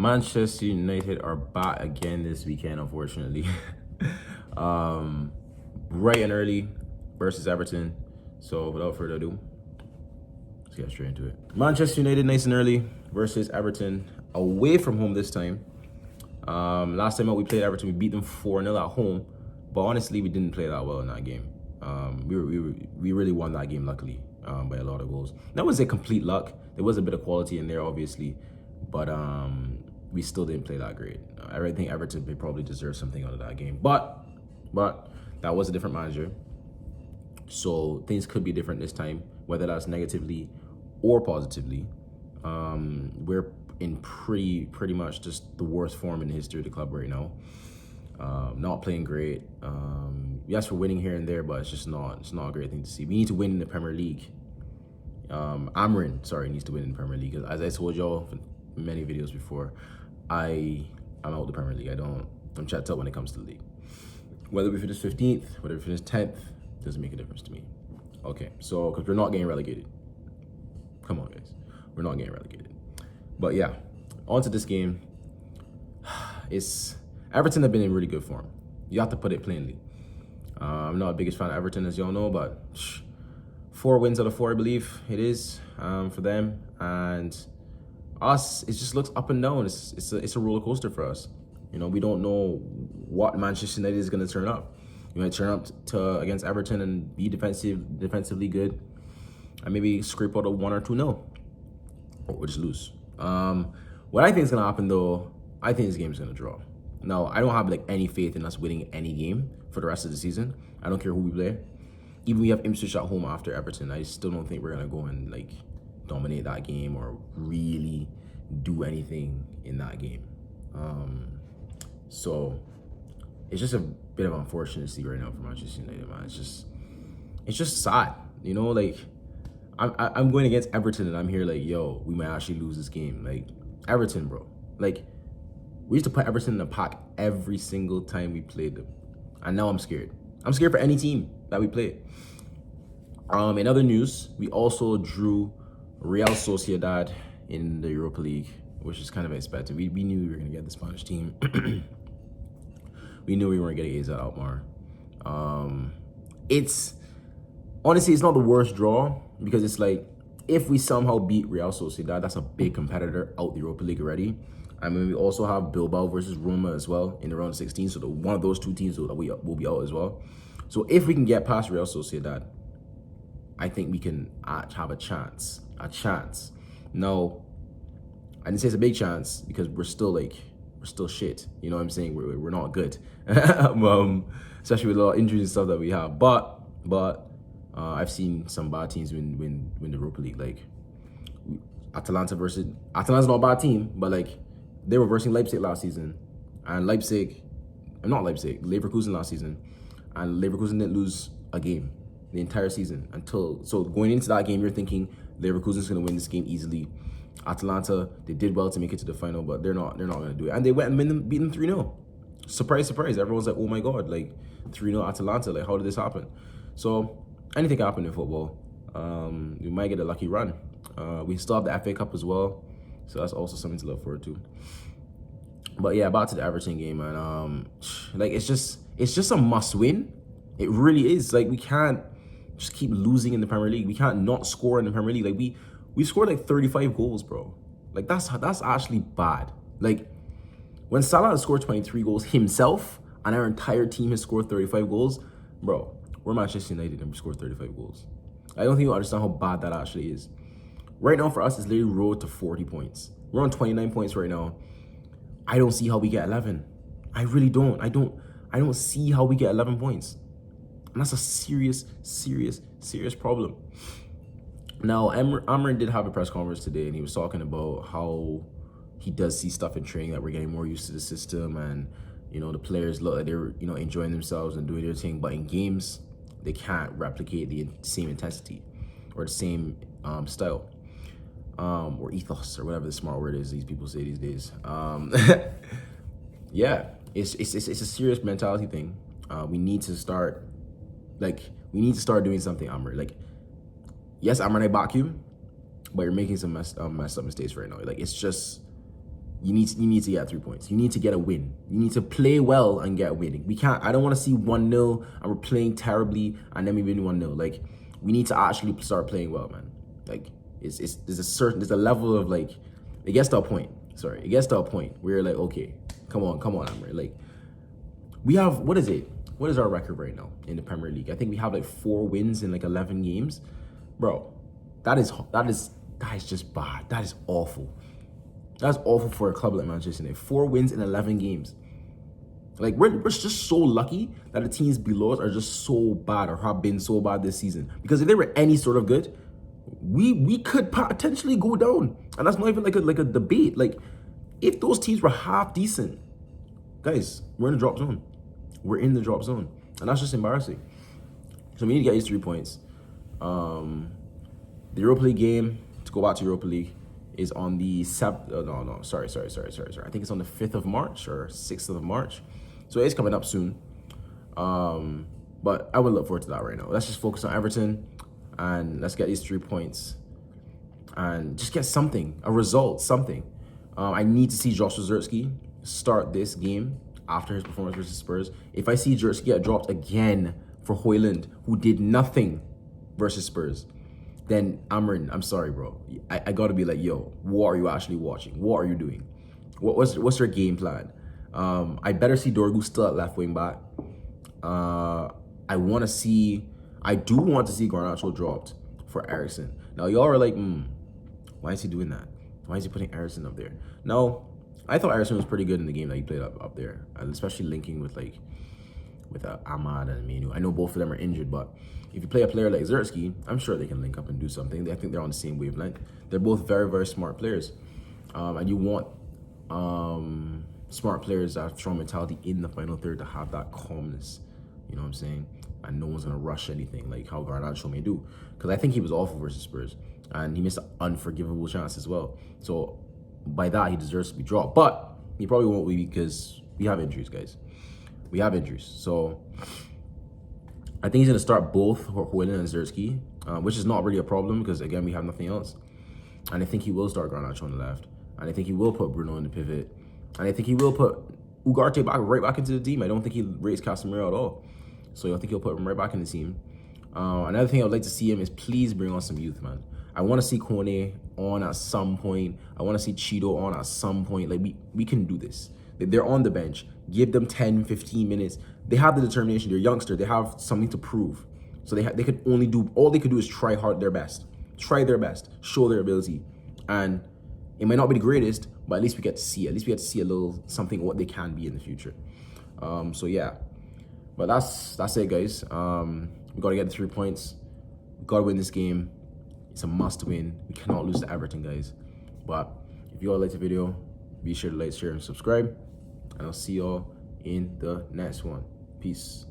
Manchester United are back again this weekend, unfortunately. Bright and early versus Everton. So without further ado, let's get straight into it. Manchester United nice and early versus Everton. Away from home this time. Last time out we played Everton, we beat them 4-0 at home. But honestly, we didn't play that well in that game. We really won that game, luckily, by a lot of goals. That was a complete luck. There was a bit of quality in there, obviously. But we still didn't play that great. I think Everton probably deserved something out of that game. But that was a different manager. So things could be different this time, whether that's negatively or positively. We're in pretty much just the worst form in the history of the club right now. Not playing great. Yes, we're winning here and there, but it's not a great thing to see. We need to win in the Premier League. Amarin needs to win in the Premier League. As I told y'all in many videos before, I'm out the Premier League. I'm checked out when it comes to the league. Whether we finish 15th, whether we finish 10th, doesn't make a difference to me. Okay, so because we're not getting relegated. Come on, guys, we're not getting relegated. But yeah, on to this game. Everton have been in really good form. You have to put it plainly. I'm not the biggest fan of Everton, as y'all know, but 4 wins out of 4, I believe it is, for them. And us, it just looks up and down. It's a roller coaster for us. You know, we don't know what Manchester United is going to turn up. You might turn up against Everton and be defensively good, and maybe scrape out a 1 or 2-0, or just lose. What I think is going to happen, though, I think this game is going to draw. Now, I don't have any faith in us winning any game for the rest of the season. I don't care who we play. Even we have Ipswich at home after Everton, I still don't think we're gonna go and dominate that game or really do anything in that game. So it's just a bit of unfortunate right now for Manchester United, man. It's just sad, you know. I'm going against Everton and I'm here yo, we might actually lose this game. Everton, bro. We used to put Everton in the pack every single time we played them. And now I'm scared. I'm scared for any team that we play. In other news, we also drew Real Sociedad in the Europa League, which is kind of expected. We knew we were going to get the Spanish team. We knew we weren't getting AZ Alkmaar. Honestly, it's not the worst draw because it's if we somehow beat Real Sociedad, that's a big competitor out the Europa League already. I mean, we also have Bilbao versus Roma as well in the round of 16. So one of those 2 teams will be out as well. So if we can get past Real Sociedad, I think we can have a chance. No, I didn't say it's a big chance because we're still shit. You know what I'm saying? We're not good, especially with a lot of injuries and stuff that we have. But I've seen some bad teams win the Europa League. Atalanta's not a bad team, but they were versing Leipzig last season, and Leverkusen last season, and Leverkusen didn't lose a game the entire season so going into that game, you're thinking Leverkusen's going to win this game easily. Atalanta, they did well to make it to the final, but they're not going to do it, and they went and beat them 3-0. Surprise! Everyone's like, oh my god, 3-0 Atalanta, how did this happen? So anything can happen in football. We might get a lucky run. We still have the FA Cup as well, so that's also something to look forward to. But yeah, back to the Everton game, man. It's just a must win. It really is. We can't just keep losing in the Premier League. We can't not score in the Premier League. We scored 35 goals, bro. That's actually bad. When Salah has scored 23 goals himself and our entire team has scored 35 goals, bro, we're Manchester United and we scored 35 goals. I don't think you understand how bad that actually is. Right now for us, it's literally road to 40 points. We're on 29 points right now. I don't see how we get 11. I really don't. I don't see how we get 11 points. And that's a serious problem. Now, Amarin did have a press conference today, and he was talking about how he does see stuff in training that we're getting more used to the system, and the players look like they're enjoying themselves and doing their thing. But in games, they can't replicate the same intensity or the same style. Or ethos, or whatever the smart word is these people say these days. Yeah, it's a serious mentality thing. We need to start doing something, Amr. Yes, Amr, I back you, but you're making some messed up mistakes right now. You need to get 3 points. You need to get a win. You need to play well and get a win. We can't. I don't want to see 1-0 and we're playing terribly and then we win 1-0. Like, we need to actually start playing well, man. Like, there's a level of like, it gets to a point. Sorry, it gets to a point where you're like, okay, come on, Amr. Like, we have, what is it? What is our record right now in the Premier League? I think we have like 4 wins in like 11 games, bro. That is just bad. That is awful. That's awful for a club like Manchester United. 4 wins in 11 games. Like, we're just so lucky that the teams below us are just so bad or have been so bad this season. Because if they were any sort of good, we could potentially go down. And that's not even like a debate. Like, if those teams were half decent, guys, we're in the drop zone. We're in the drop zone. And that's just embarrassing. So we need to get these 3 points. The Europa League game, to go back to Europa League, is on the sorry. I think it's on the 5th of March or 6th of March. So it's coming up soon. But I would look forward to that right now. Let's just focus on Everton and let's get these 3 points and just get something, a result, something. I need to see Josh Zertsky start this game after his performance versus Spurs. If I see Zertsky get dropped again for Højlund, who did nothing versus Spurs, then Amrin, I'm sorry, bro. I gotta be like, yo, what are you actually watching? What are you doing? What's your game plan? I better see Dorgu still at left wing back. I do want to see Garnacho dropped for Eriksen. Now y'all are like, why is he doing that? Why is he putting Eriksen up there? No, I thought Eriksen was pretty good in the game that he played up there, and especially linking with Ahmad and Menu. I know both of them are injured, but if you play a player like Zertsky, I'm sure they can link up and do something. I think they're on the same wavelength. They're both very, very smart players. And you want smart players that have strong mentality in the final third to have that calmness. You know what I'm saying? And no one's going to rush anything like how Garnacho may do. Because I think he was awful versus Spurs. And he missed an unforgivable chance as well. So by that, he deserves to be dropped. But he probably won't be because we have injuries, guys. We have injuries. So I think he's going to start both Højlund and Zertsky, which is not really a problem because, again, we have nothing else. And I think he will start Garnacho on the left. And I think he will put Bruno in the pivot. And I think he will put Ugarte right back into the team. I don't think he rates Casemiro at all. So I think he'll put him right back in the team. Another thing I would like to see him is please bring on some youth, man. I want to see Kone on at some point. I want to see Cheeto on at some point. Like, we can do this. They're on the bench. Give them 10, 15 minutes. They have the determination. They're youngster. They have something to prove. So they could only do, all they could do is try hard their best. Try their best. Show their ability. And it might not be the greatest, but at least we get to see it. At least we get to see a little something of what they can be in the future. So yeah. But that's it, guys. We got to get the 3 points. We got to win this game. It's a must win. We cannot lose to Everton, guys. But if you all like the video, be sure to like, share, and subscribe. And I'll see y'all in the next one. Peace.